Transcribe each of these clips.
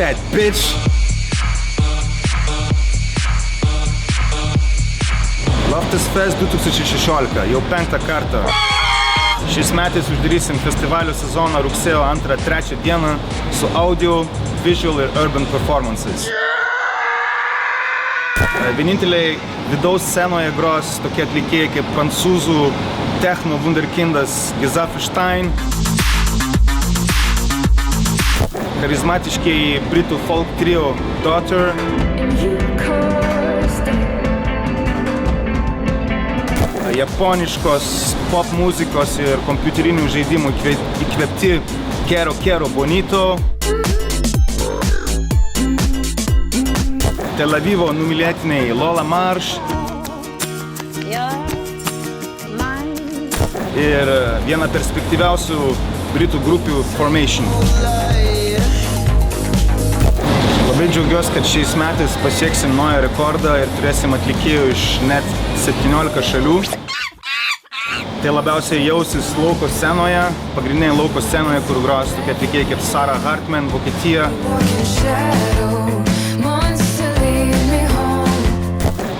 that, bitch! Loftus Fest 2016, jau 5 kartą. Šiais metais uždarysim festivalio sezoną rugsėjo 2-3 dieną su audio, visual ir urban performances. Vieninteliai vidaus scenoje gros tokie atlikėjai kaip prancūzų techno wunderkindas Gizafi Stein, charizmatiškiai britų folk trio Daughter, japoniškos pop muzikos ir kompiuterinių žaidimų įkvėpti Kero Kero Bonito, Tel Avivo numylėtiniai Lola Marsh ir viena perspektyviausių britų grupių Formation. Labai džiaugiuosi, kad šiais metais pasieksim naują rekordą ir turėsim atlikėjų iš net 17 šalių. Tai labiausiai jausis lauko scenoje, pagrindiniai lauko scenoje, kur gros tokie atlikėjai kaip Sarah Hartman, Vokietija,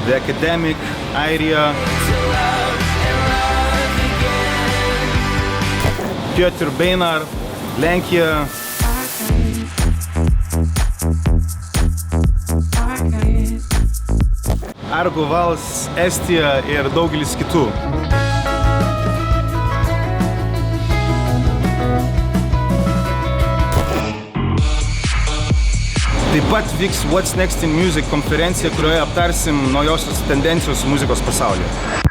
The Academic, Airija, Piotr Beinar, Lenkija, Argo Vals, Estija ir daugelis kitų. Taip pat vyks What's Next in Music konferencija, kurioje aptarsim naujosios tendencijos muzikos pasaulyje.